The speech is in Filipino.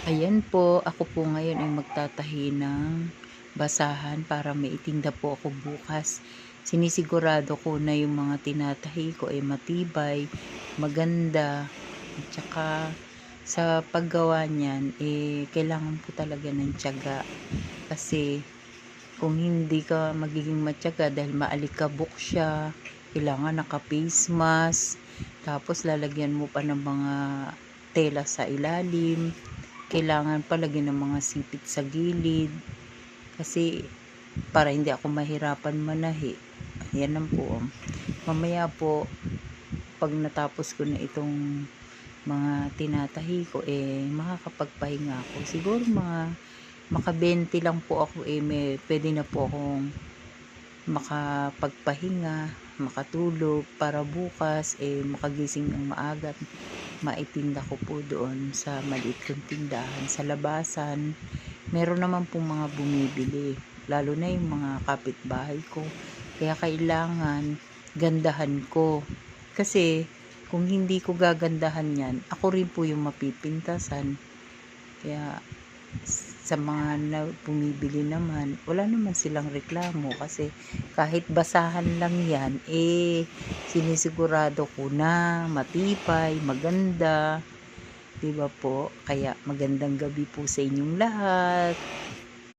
Ayan po, ako po ngayon ay magtatahi ng basahan para maitinda po ako bukas. Sinisigurado ko na yung mga tinatahi ko ay matibay, maganda, at saka sa paggawa niyan, kailangan po talaga ng tiyaga. Kasi kung hindi ka magiging matyaga dahil maalikabok siya, kailangan naka-face mask, tapos lalagyan mo pa ng mga tela sa ilalim, kailangan palagyan ng mga sipit sa gilid kasi para hindi ako mahirapan manahi. Ayan lang po. Mamaya po pag natapos ko na itong mga tinatahi ko, makakapagpahinga ako. Siguro mga maka 20 lang po ako, pwede na po akong makapagpahinga, makatulog para bukas makagising ng maaga at maitinda ko po doon sa maliit kong tindahan sa labasan. Meron naman pong mga bumibili, lalo na yung mga kapitbahay ko, kaya kailangan gandahan ko kasi kung hindi ko gagandahan yan, ako rin po yung mapipintasan. Kaya sa mga bumibili naman, wala naman silang reklamo kasi kahit basahan lang yan, sinisigurado ko na matibay, maganda. 'Di ba po? Kaya magandang gabi po sa inyong lahat.